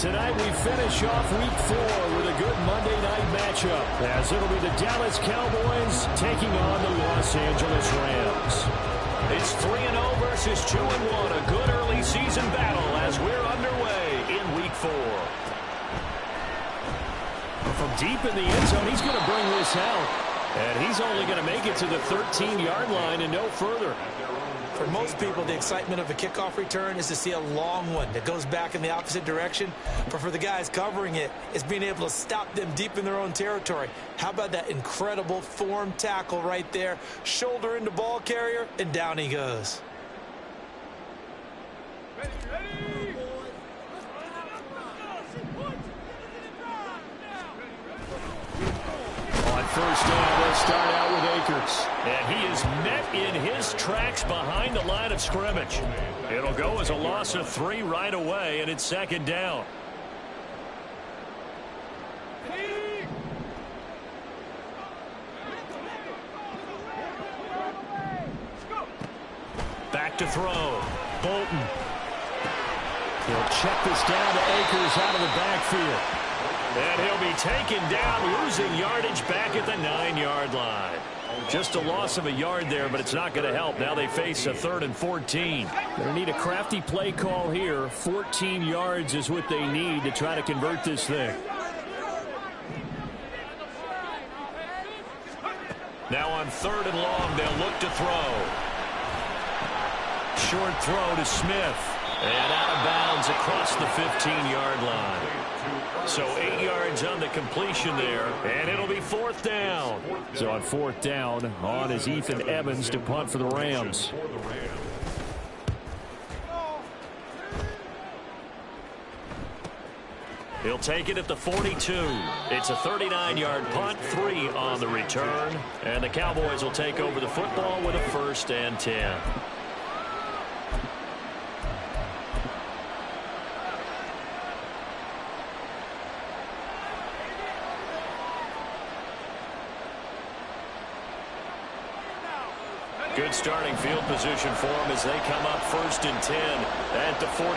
Tonight we finish off Week 4 with a good Monday night matchup, as it'll be the Dallas Cowboys taking on the Los Angeles Rams. It's 3-0 versus 2-1. A good early season battle as we're underway in Week 4. From deep in the end zone, he's going to bring this out. And he's only going to make it to the 13-yard line and no further. For most people, the excitement of a kickoff return is to see a long one that goes back in the opposite direction. But for the guys covering it, it's being able to stop them deep in their own territory. How about that incredible form tackle right there? Shoulder into ball carrier, and down he goes. First down, they'll start out with Akers. And he is met in his tracks behind the line of scrimmage. It'll go as a loss of 3 right away, and it's second down. Back to throw. Bolton. He'll check this down to Akers out of the backfield. And he'll be taken down, losing yardage back at the 9-yard line. Just a loss of a yard there, but it's not going to help. Now they face a 3rd and 14. They're going to need a crafty play call here. 14 yards is what they need to try to convert this thing. Now on 3rd and long, they'll look to throw. Short throw to Smith. And out of bounds across the 15-yard line. So 8 yards on the completion there, and it'll be 4th down. So on 4th down, on is Ethan Evans to punt for the Rams. He'll take it at the 42. It's a 39-yard punt, 3 on the return. And the Cowboys will take over the football with a 1st and 10. Good starting field position for them as they come up 1st and 10 at the 45.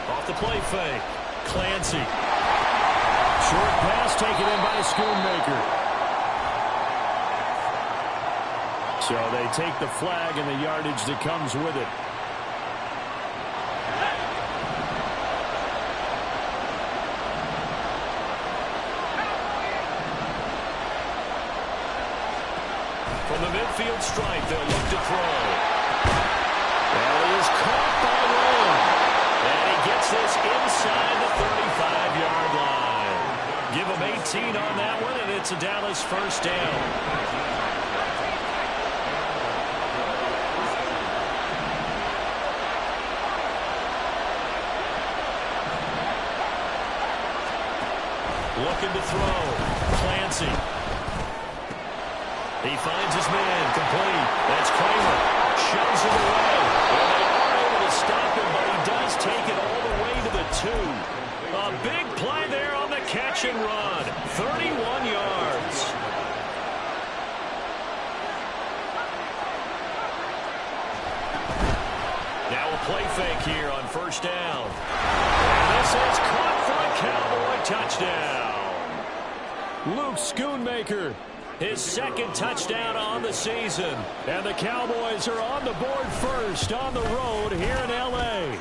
Off the play fake. Clancy. Short pass taken in by Schoonmaker. So they take the flag and the yardage that comes with it. From the midfield stripe, they'll look to throw. And he is caught by Lamb. And he gets this inside the 35-yard line. Give him 18 on that one, and it's a Dallas 1st down. Looking to throw. Clancy. He finds his man, complete. That's Kramer. Shoves it away. Well, they are able to stop him, but he does take it all the way to the 2. A big play there on the catch and run. 31 yards. Now a play fake here on 1st down. And this is caught for a Cowboy touchdown. Luke Schoonmaker. His 2nd touchdown on the season. And the Cowboys are on the board first on the road here in L.A.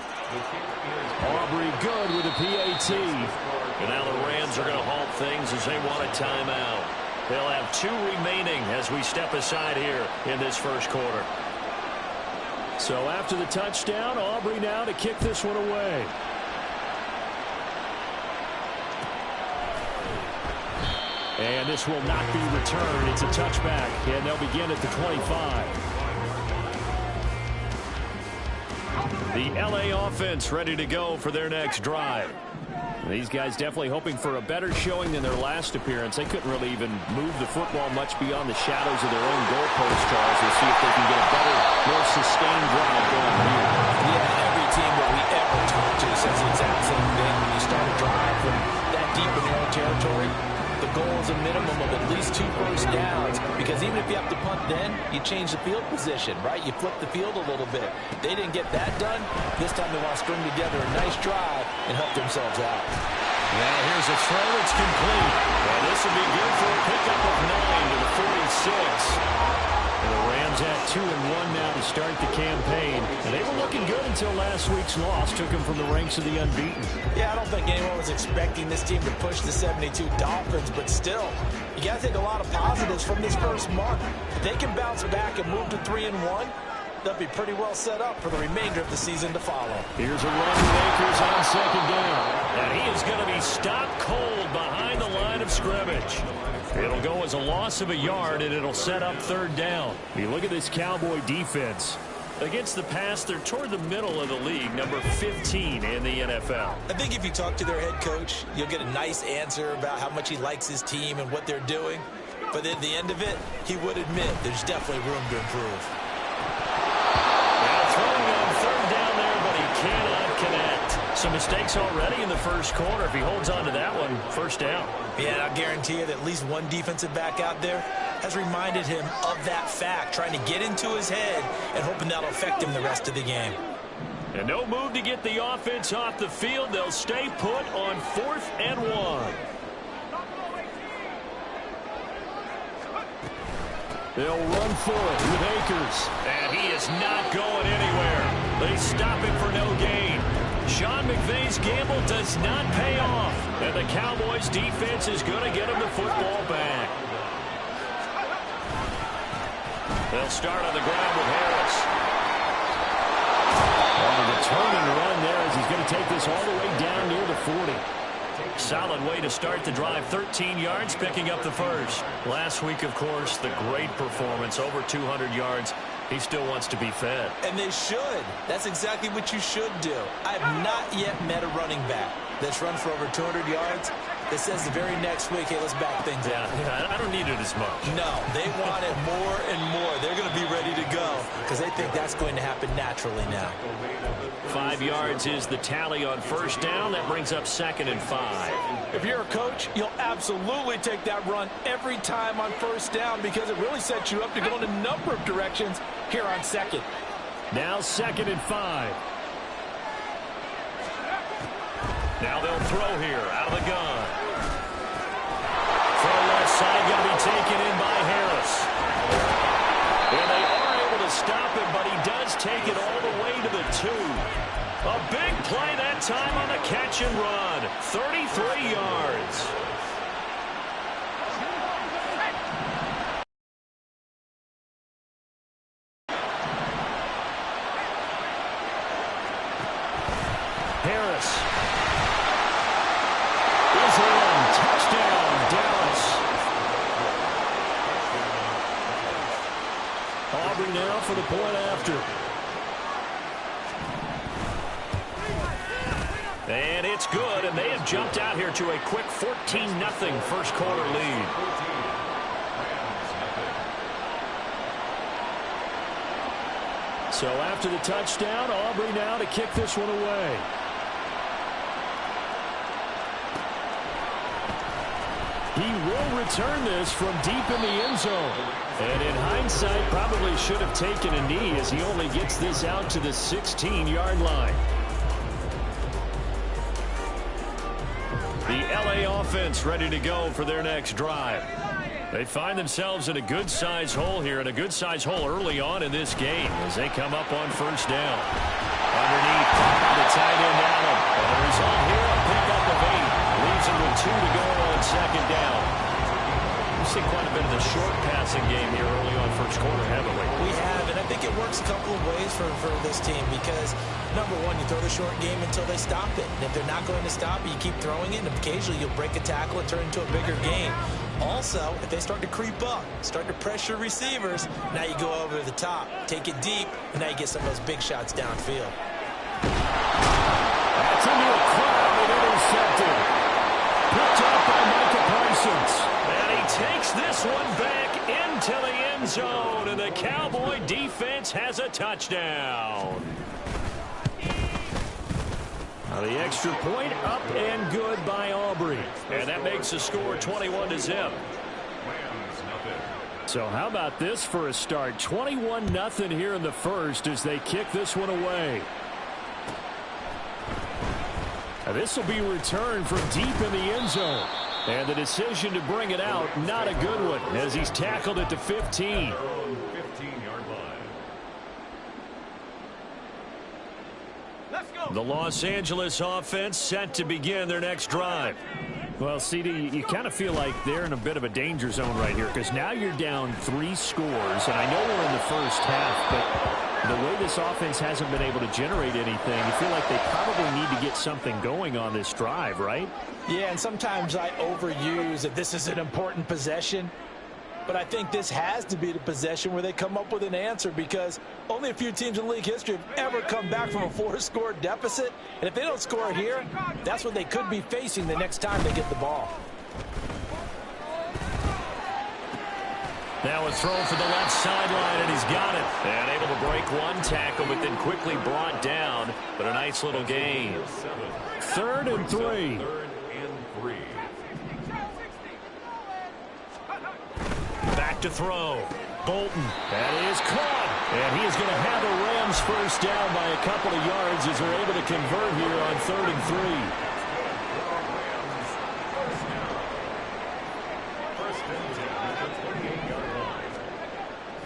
Aubrey good with a PAT. And now the Rams are going to halt things as they want a timeout. They'll have 2 remaining as we step aside here in this 1st quarter. So after the touchdown, Aubrey now to kick this one away. And this will not be returned. It's a touchback, and they'll begin at the 25. The L.A. offense ready to go for their next drive. These guys definitely hoping for a better showing than their last appearance. They couldn't really even move the football much beyond the shadows of their own goalpost, Charles. We'll see if they can get a better, more sustained drive going here. Yeah, every team that we ever talk to says the exact same thing. When you start a drive from that deep in your own territory, the goal is a minimum of at least 2 first downs, because even if you have to punt then, you change the field position, right? You flip the field a little bit. They didn't get that done. This time they want to string together a nice drive and help themselves out. Now here's a throw. It's complete. And this will be good for a pickup of 9 to the 46. And the Rams at 2-1 now to start the campaign. And they were looking good until last week's loss took them from the ranks of the unbeaten. Yeah, I don't think anyone was expecting this team to push the 72 Dolphins, but still, you got to take a lot of positives from this first month. If they can bounce back and move to 3-1, they'll be pretty well set up for the remainder of the season to follow. Here's a run with Akers on second down. And he is going to be stopped cold behind the line of scrimmage. It'll go as a loss of a yard, and it'll set up third down. You look at this Cowboy defense. Against the pass, they're toward the middle of the league, number 15 in the NFL. I think if you talk to their head coach, you'll get a nice answer about how much he likes his team and what they're doing. But at the end of it, he would admit there's definitely room to improve. Now throwing on third down there, but he cannot connect. Some mistakes already in the first quarter. If he holds on to that one, first down. Yeah, and I'll guarantee you that at least one defensive back out there has reminded him of that fact, trying to get into his head and hoping that'll affect him the rest of the game. And no move to get the offense off the field. They'll stay put on 4th and 1. They'll run for it with Akers. And he is not going anywhere. They stop him for no gain. Sean McVay's gamble does not pay off. And the Cowboys defense is going to get him the football back. They'll start on the ground with Harris. On the turning run there as he's going to take this all the way down near the 40. Solid way to start the drive. 13 yards, picking up the first. Last week, of course, the great performance, over 200 yards. He still wants to be fed. And they should. That's exactly what you should do. I have not yet met a running back that's run for over 200 yards that says the very next week, hey, let's back things up. Yeah, I don't need it as much. No, they want it more and more. They're going to be ready to go because they think that's going to happen naturally now. 5 yards is the tally on first down. That brings up 2nd and 5. If you're a coach, you'll absolutely take that run every time on first down because it really sets you up to go in a number of directions here on 2nd. Now 2nd and 5. Now they'll throw here out of the gun. Throw left side going to be taken in by Harris. And they are able to stop him, but he does take it all the way to the 2. A big play that time on the catch and run. 33 yards. Harris is in. Touchdown, Dallas. Aubrey now for the point after. And it's good, and they have jumped out here to a quick 14-0 first quarter lead. So after the touchdown, Aubrey now to kick this one away. He will return this from deep in the end zone. And in hindsight, probably should have taken a knee as he only gets this out to the 16-yard line. The LA offense ready to go for their next drive. They find themselves in a good-sized hole here, and a good-sized hole early on in this game as they come up on first down. Underneath, the tight end Allen. And the result here, a pickup of 8. Leaves him with 2 to go on second down. We've seen quite a bit of the short passing game here early on first quarter, haven't we? We have, and I think it works a couple of ways for this team because, number one, you throw the short game until they stop it. And if they're not going to stop it, you keep throwing it, and occasionally you'll break a tackle and turn it into a bigger gain. Also, if they start to creep up, start to pressure receivers, now you go over the top, take it deep, and now you get some of those big shots downfield. That's into a crowd and intercepted. Picked up by Micah Parsons. And he takes this one back into the end zone, and the Cowboy defense has a touchdown. The extra point up and good by Aubrey. And that makes the score 21-0. So how about this for a start? 21-0 here in the first as they kick this one away. Now this will be returned from deep in the end zone. And the decision to bring it out, not a good one, as he's tackled at the 15. The Los Angeles offense set to begin their next drive. Well, CD, you kind of feel like they're in a bit of a danger zone right here because now you're down 3 scores, and I know we're in the first half, but the way this offense hasn't been able to generate anything, you feel like they probably need to get something going on this drive, right? Yeah, and sometimes I overuse that this is an important possession. But I think this has to be the possession where they come up with an answer because only a few teams in league history have ever come back from a 4-score deficit. And if they don't score here, that's what they could be facing the next time they get the ball. Now a throw for the left sideline, and he's got it. And able to break one tackle, but then quickly brought down. But a nice little gain. 3rd and 3. Back to throw. Bolton. That is caught. And he is going to have the Rams first down by a couple of yards as they're able to convert here on 3rd and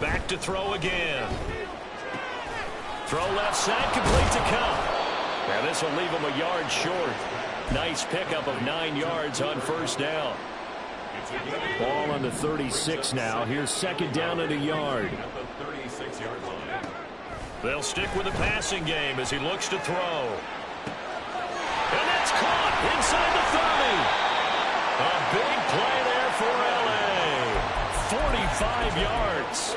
3. Back to throw again. Throw left side, complete to Cup. Now this will leave him a yard short. Nice pickup of 9 yards on first down. Ball on the 36 now. Here's 2nd down and a yard. They'll stick with the passing game as he looks to throw. And that's caught inside the 30. A big play there for L.A. 45 yards.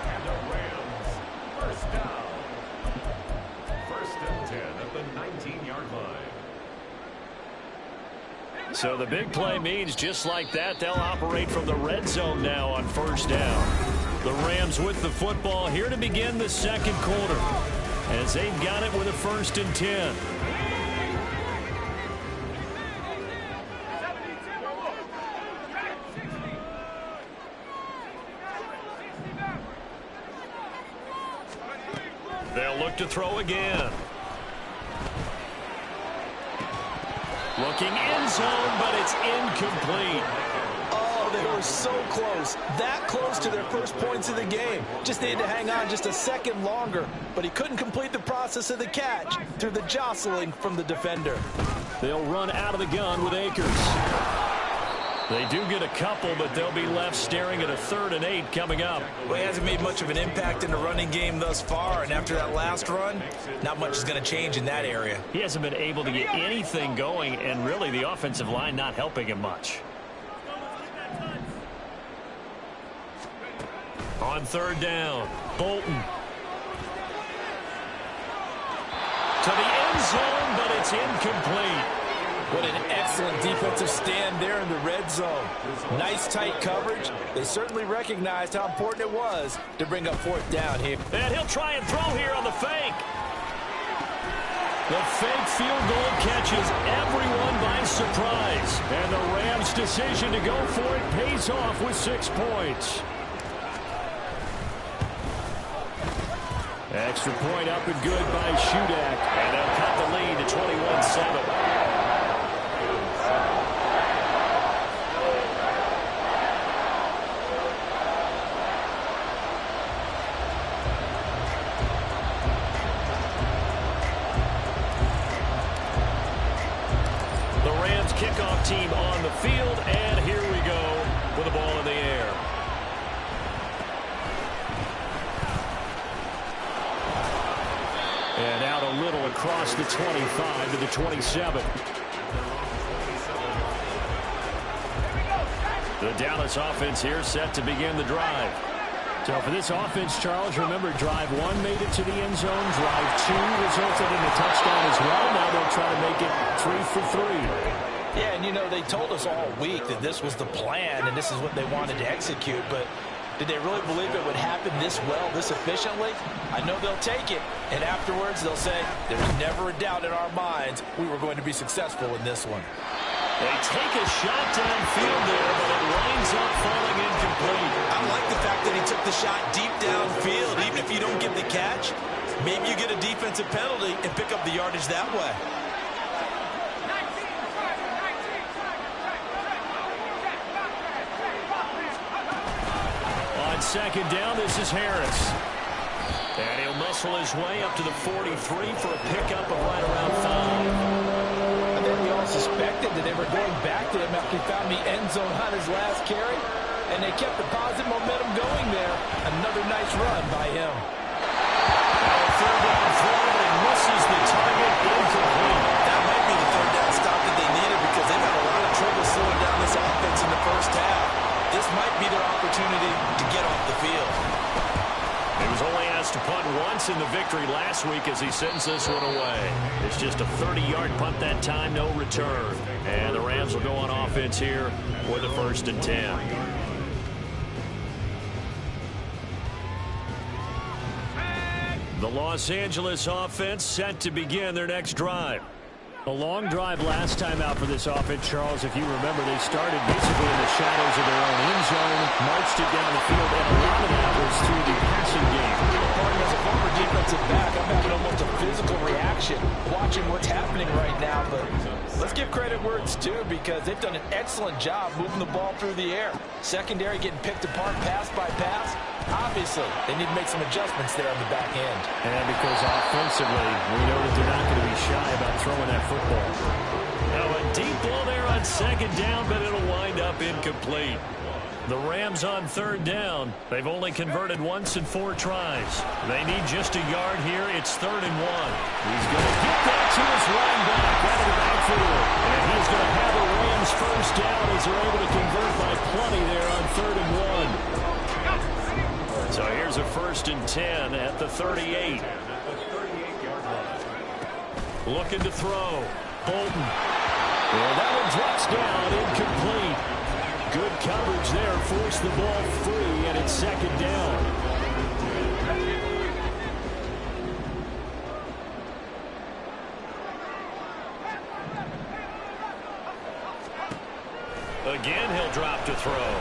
And the Rams first down. 1st and 10 at the 19-yard line. So the big play means just like that, they'll operate from the red zone now on first down. The Rams with the football here to begin the 2nd quarter as they've got it with a 1st and 10. They'll look to throw again. Looking end zone, but it's incomplete. Oh, they were so close. That close to their first points of the game. Just needed to hang on just a second longer. But he couldn't complete the process of the catch through the jostling from the defender. They'll run out of the gun with Akers. They do get a couple, but they'll be left staring at a 3rd and 8 coming up. Well, he hasn't made much of an impact in the running game thus far, and after that last run, not much is going to change in that area. He hasn't been able to get anything going, and really the offensive line not helping him much. On 3rd down, Bolton. To the end zone, but it's incomplete. What an excellent defensive stand there in the red zone. Nice tight coverage. They certainly recognized how important it was to bring up 4th down here. And he'll try and throw here on the fake. The fake field goal catches everyone by surprise. And the Rams' decision to go for it pays off with 6 points. Extra point up and good by Shudak. And they'll cut the lead to 21-7. Kickoff team on the field, and here we go with the ball in the air. And out a little across the 25 to the 27. The Dallas offense here set to begin the drive. So for this offense, Charles, remember drive 1 made it to the end zone. Drive 2 resulted in a touchdown as well. Now they'll try to make it 3 for 3. Yeah, and you know, they told us all week that this was the plan and this is what they wanted to execute, but Did they really believe it would happen this well, this efficiently? I know they'll take it, and afterwards they'll say, there's never a doubt in our minds we were going to be successful in this one. They take a shot downfield there, but it winds up falling incomplete. I like the fact that he took the shot deep downfield. Even if you don't get the catch, maybe you get a defensive penalty and pick up the yardage that way. On second down, this is Harris. And he'll muscle his way up to the 43 for a pickup of right around 5. I think we all suspected that they were going back to him after he found the end zone on his last carry, and they kept the positive momentum going there. Another nice run by him. Now a third down throw, but he misses the target, incomplete. That might be the third down stop that they needed because they've had a lot of trouble slowing down this offense in the first half. This might be their opportunity to get off the field. He was only asked to punt once in the victory last week as he sends this one away. It's just a 30-yard punt that time, no return. And the Rams will go on offense here with a 1st and 10. The Los Angeles offense set to begin their next drive. A long drive last time out for this offense, Charles. If you remember, they started basically in the shadows of their own end zone, marched it down the field, and a lot of that was through the passing game. As a former defensive back, I'm having almost a physical reaction watching what's happening right now. But let's give credit where it's due because they've done an excellent job moving the ball through the air. Secondary getting picked apart pass by pass. Obviously, they need to make some adjustments there on the back end. And because offensively, we know that they're not going to be shy about throwing that football. Now a deep ball there on second down, but it'll wind up incomplete. The Rams on third down. They've only converted once in 4 tries. They need just a yard here. It's 3rd and 1. He's going to get that to his running back out of the backfield. And he's going to have the Rams first down as they're able to convert by plenty there on 3rd and 1. So here's a 1st and 10 at the 38. Looking to throw. Bolton. And that one drops down, incomplete. Good coverage there, forced the ball free, and it's 2nd down. Again, he'll drop to throw.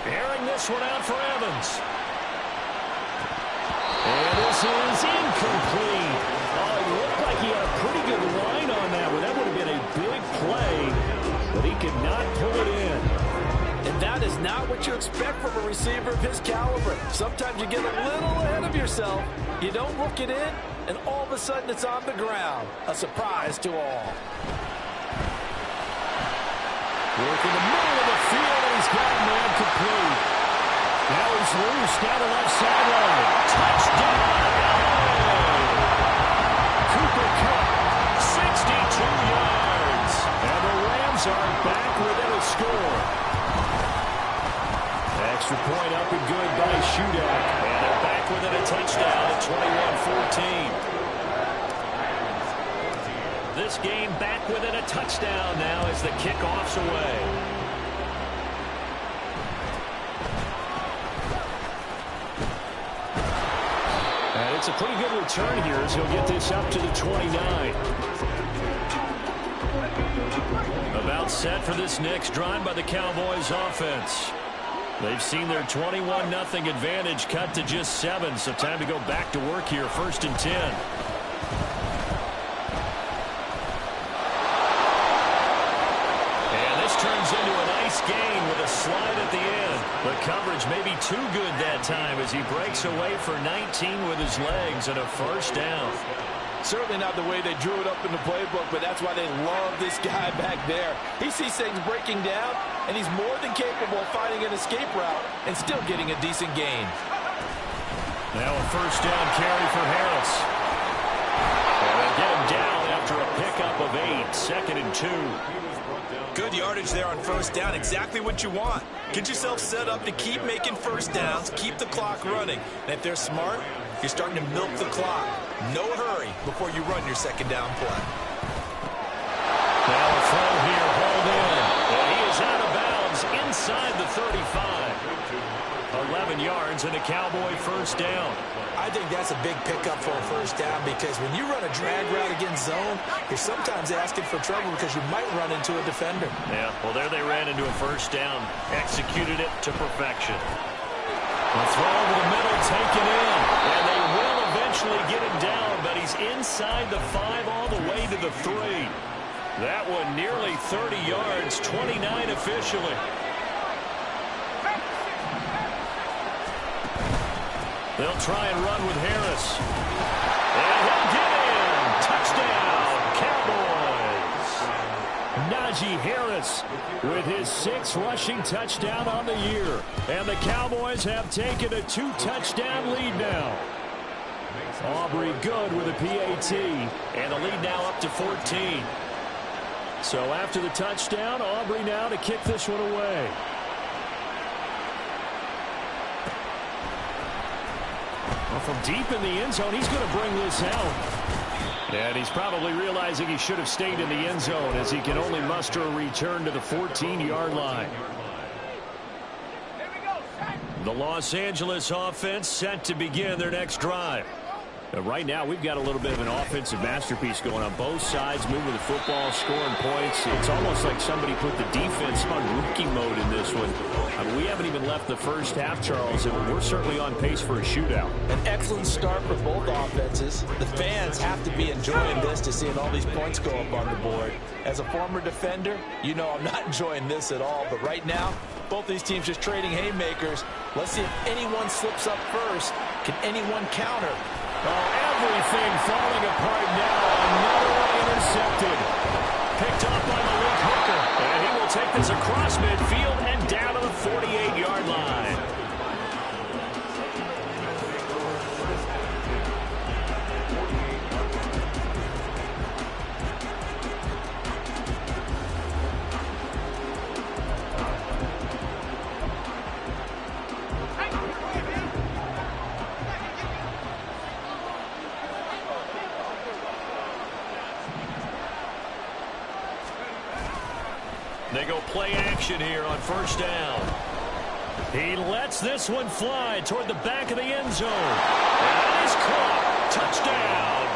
Airing this one out for Evans. And this is incomplete. Oh, it looked like he had a pretty good line on that one. That would have been a big play, but he could not pull it in. And that is not what you expect from a receiver of his caliber. Sometimes you get a little ahead of yourself. You don't look it in, and all of a sudden it's on the ground. A surprise to all. Work in the middle of the field, and he's got a man complete. Now he's loose down the left sideline. Touchdown! Cooper Kupp, 62 yards. And the Rams are back within a score. Extra point up and good by Shootout. And they're back within a touchdown at 21-14. This game back within a touchdown now as the kickoff's away. And it's a pretty good return here as he'll get this up to the 29. About set for this next drive by the Cowboys offense. They've seen their 21-0 advantage cut to just 7, so time to go back to work here, 1st and 10. And this turns into a nice gain with a slide at the end. The coverage may be too good that time as he breaks away for 19 with his legs and a 1st down. Certainly not the way they drew it up in the playbook, but that's why they love this guy back there. He sees things breaking down, and he's more than capable of finding an escape route and still getting a decent gain. Now a 1st down carry for Harris. And they get him down after a pickup of 8, 2nd and 2. Good yardage there on 1st down, exactly what you want. Get yourself set up to keep making 1st downs, keep the clock running. And if they're smart, you're starting to milk the clock. No hurry before you run your 2nd down play. Now a throw here, hauled in. And he is out of bounds inside the 35. A 11 yards and a Cowboy first down. I think that's a big pickup for a first down because when you run a drag route against zone, you're sometimes asking for trouble because you might run into a defender. Yeah, well, there they ran into a first down. Executed it to perfection. A throw over the middle, taken in. And they will eventually get him down, but he's inside the 5 all the way to the 3. That one nearly 30 yards, 29 officially. They'll try and run with Harris. And he'll get in. Touchdown, Cowboys. Najee Harris with his 6th rushing touchdown on the year. And the Cowboys have taken a 2-touchdown lead now. Aubrey good with a PAT. And the lead now up to 14. So after the touchdown, Aubrey now to kick this one away. Well, from deep in the end zone, he's going to bring this out. And he's probably realizing he should have stayed in the end zone as he can only muster a return to the 14-yard line. The Los Angeles offense set to begin their next drive. Right now, we've got a little bit of an offensive masterpiece going on both sides, moving the football, scoring points. It's almost like somebody put the defense on rookie mode in this one. I mean, we haven't even left the first half, Charles, and we're certainly on pace for a shootout. An excellent start for both offenses. The fans have to be enjoying this to seeing all these points go up on the board. As a former defender, you know I'm not enjoying this at all. But right now, both these teams just trading haymakers. Let's see if anyone slips up first. Can anyone counter? Oh, everything falling apart now. Another one intercepted. Picked up by Malik Hooker. And he will take this across midfield and down to the 48-yard line. They go play action here on first down. He lets this one fly toward the back of the end zone. And that is caught. Touchdown,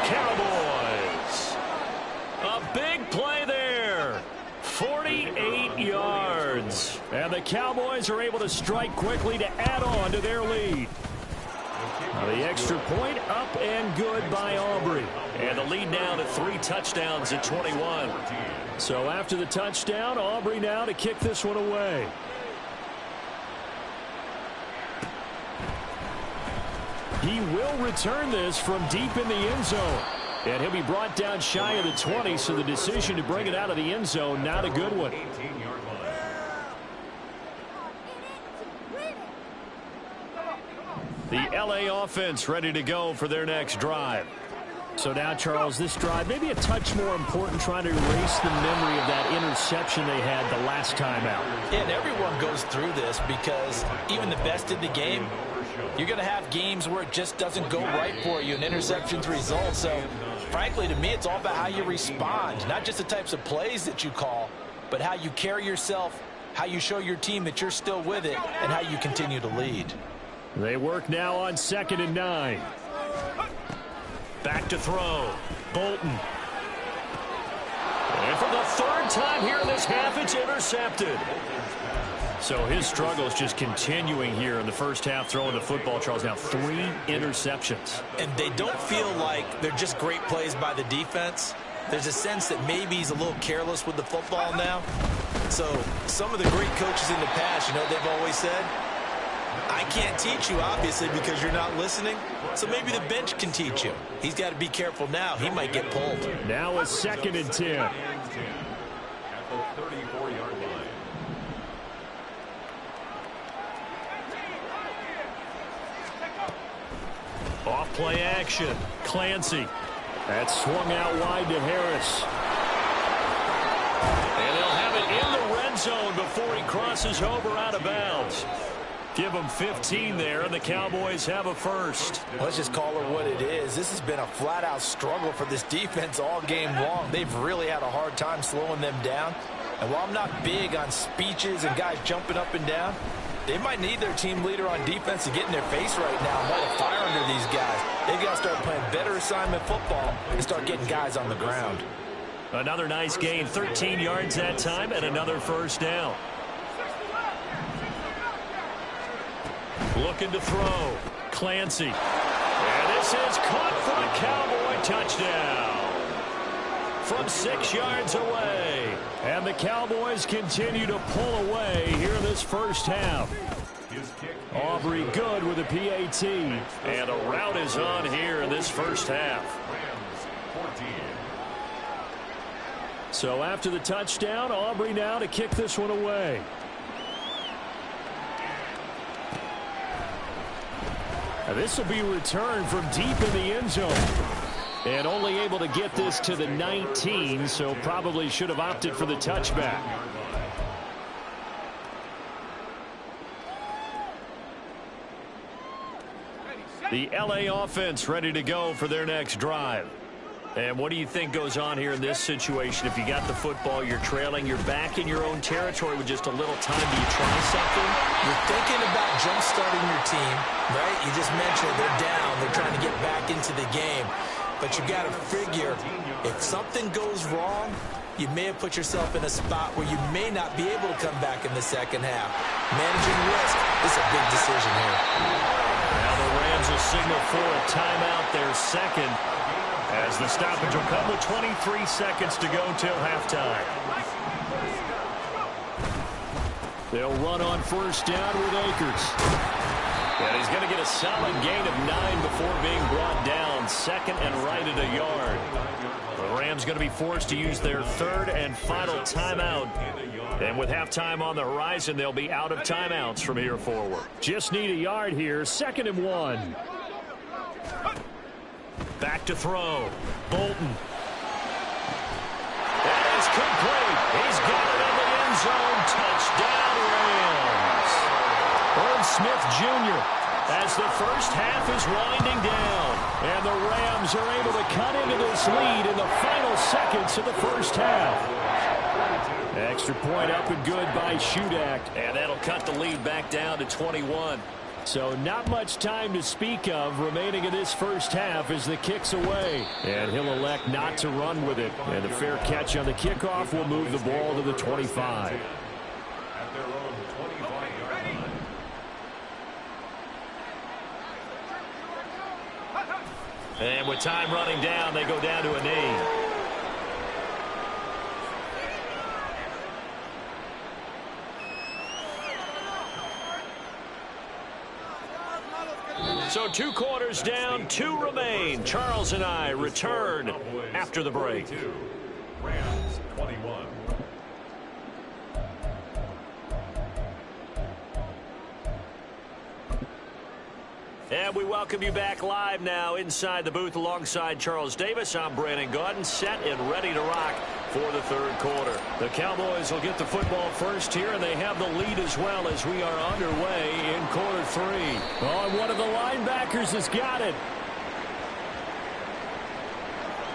Cowboys. A big play there. 48 yards. And the Cowboys are able to strike quickly to add on to their lead. The extra point up and good by Aubrey. And the lead now to 3 touchdowns at 21. So after the touchdown, Aubrey now to kick this one away. He will return this from deep in the end zone. And he'll be brought down shy of the 20, so the decision to bring it out of the end zone, not a good one. The LA offense ready to go for their next drive. So now, Charles, this drive maybe a touch more important, trying to erase the memory of that interception they had the last time out. Yeah, and everyone goes through this because even the best in the game, you're going to have games where it just doesn't go right for you and interceptions result. So, frankly, to me, it's all about how you respond, not just the types of plays that you call, but how you carry yourself, how you show your team that you're still with it, and how you continue to lead. They work now on 2nd and 9. Back to throw. Bolton. And for the 3rd time here in this half, it's intercepted. So his struggle is just continuing here in the first half, throwing the football, Charles. Now 3 interceptions. And they don't feel like they're just great plays by the defense. There's a sense that maybe he's a little careless with the football now. So some of the great coaches in the past, you know, they've always said, I can't teach you, obviously, because you're not listening. So maybe the bench can teach you. He's got to be careful now. He might get pulled. Now a 2nd and 10. Off play action. Clancy. That's swung out wide to Harris. And they'll have it in the red zone before he crosses over out of bounds. Give them 15 there, and the Cowboys have a first. Let's just call it what it is. This has been a flat-out struggle for this defense all game long. They've really had a hard time slowing them down. And while I'm not big on speeches and guys jumping up and down, They might need their team leader on defense to get in their face right now and light a fire under these guys. They've got to start playing better assignment football and start getting guys on the ground. Another nice gain, 13 yards that time, and another first down. Looking to throw. Clancy. And this is caught for a Cowboy touchdown. From 6 yards away. And the Cowboys continue to pull away here in this first half. Aubrey good with a PAT. And a rout is on here in this first half. So after the touchdown, Aubrey now to kick this one away. Now this will be returned from deep in the end zone. And only able to get this to the 19, so probably should have opted for the touchback. The LA offense ready to go for their next drive. And what do you think goes on here in this situation? If you got the football, you're trailing, you're back in your own territory with just a little time. Do you try something? You're thinking about jump-starting your team, right? You just mentioned they're down. They're trying to get back into the game. But you got to figure, if something goes wrong, you may have put yourself in a spot where you may not be able to come back in the second half. Managing risk is a big decision here. Now the Rams will signal for a timeout, their second, as the stoppage will come with 23 seconds to go till halftime. They'll run on first down with Akers. And he's going to get a solid gain of 9 before being brought down. Second and right at a yard. The Rams going to be forced to use their third and final timeout. And with halftime on the horizon, they'll be out of timeouts from here forward. Just need a yard here. 2nd and 1. Back to throw. Bolton. And it's complete. He's got it in the end zone. Touchdown, Rams. Irv Smith Jr. as the first half is winding down. And the Rams are able to cut into this lead in the final seconds of the first half. Extra point up and good by Shudak. And that'll cut the lead back down to 21. So not much time to speak of remaining in this first half as the kick's away. And he'll elect not to run with it. And the fair catch on the kickoff will move the ball to the 25. And with time running down, they go down to a knee. So 2 quarters down, 2 remain. Charles and I return after the break. Rams 21. And we welcome you back live now inside the booth alongside Charles Davis. I'm Brandon Gaudin, set and ready to rock for the third quarter. The Cowboys will get the football first here, and they have the lead as well as we are underway in quarter 3. Oh, and one of the linebackers has got it.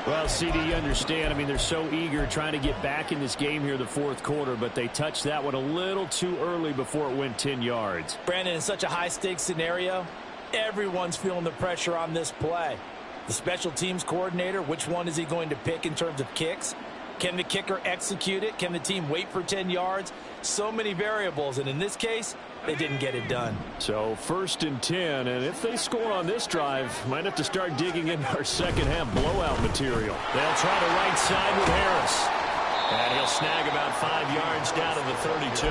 Well, CD, you understand. I mean, they're so eager trying to get back in this game here in the fourth quarter, but they touched that one a little too early before it went 10 yards. Brandon, in such a high-stakes scenario, everyone's feeling the pressure on this play. The special teams coordinator, which one is he going to pick in terms of kicks? Can the kicker execute it? Can the team wait for 10 yards? So many variables, and in this case, they didn't get it done. So 1st and 10, and if they score on this drive, might have to start digging into our second half blowout material. They'll try the right side with Harris. And he'll snag about 5 yards down to the 32.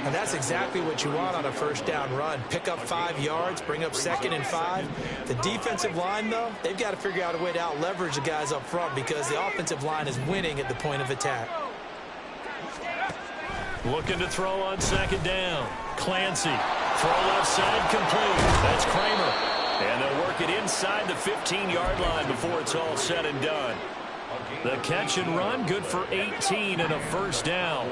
And that's exactly what you want on a first down run. Pick up 5 yards, bring up 2nd and 5. The defensive line, though, they've got to figure out a way to out-leverage the guys up front because the offensive line is winning at the point of attack. Looking to throw on 2nd down. Clancy. Throw left side complete. That's Kramer. And they'll work it inside the 15-yard line before it's all said and done. The catch and run, good for 18 and a first down.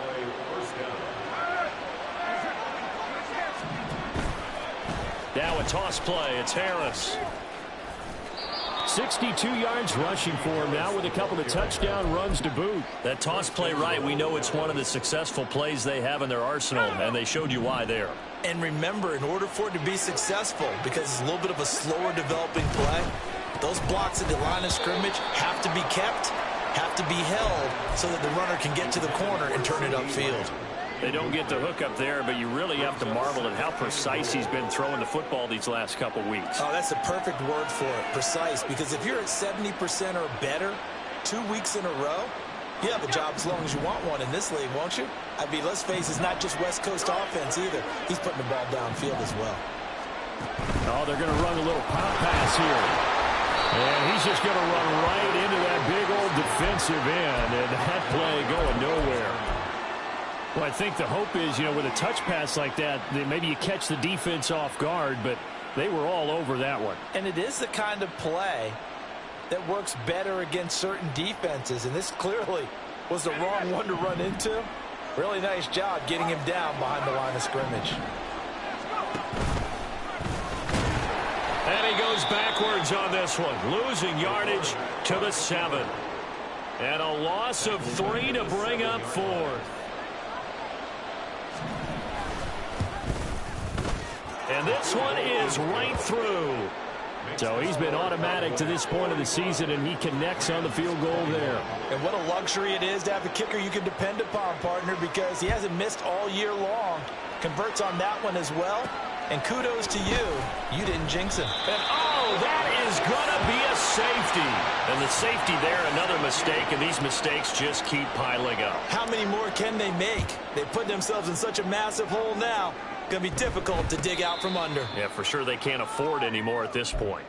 Now a toss play. It's Harris. 62 yards rushing for him now with a couple of touchdown runs to boot. That toss play right, we know it's one of the successful plays they have in their arsenal, and they showed you why there. And remember, in order for it to be successful, because it's a little bit of a slower developing play, those blocks at the line of scrimmage have to be kept, have to be held, so that the runner can get to the corner and turn it upfield. They don't get the hook up there, but you really have to marvel at how precise he's been throwing the football these last couple weeks. Oh, that's a perfect word for it, precise, because if you're at 70% or better 2 weeks in a row, you have a job as long as you want one in this league, won't you? I mean, let's face it, it's not just West Coast offense either. He's putting the ball downfield as well. Oh, they're going to run a little pop pass here. And he's just going to run right into that big old defensive end, and that play going nowhere. Well, I think the hope is, with a touch pass like that, maybe you catch the defense off guard, but they were all over that one. And it is the kind of play that works better against certain defenses, and this clearly was the wrong one to run into. Really nice job getting him down behind the line of scrimmage. And he goes backwards on this one, losing yardage to the 7. And a loss of 3 to bring up 4. And this one is right through. So he's been automatic to this point of the season, and he connects on the field goal there. And what a luxury it is to have a kicker you can depend upon, partner, because he hasn't missed all year long. Converts on that one as well. And kudos to you. You didn't jinx him. And, oh, that is going to be a safety. And the safety there, another mistake, and these mistakes just keep piling up. How many more can they make? They put themselves in such a massive hole now. Going to be difficult to dig out from under. Yeah, for sure they can't afford anymore at this point.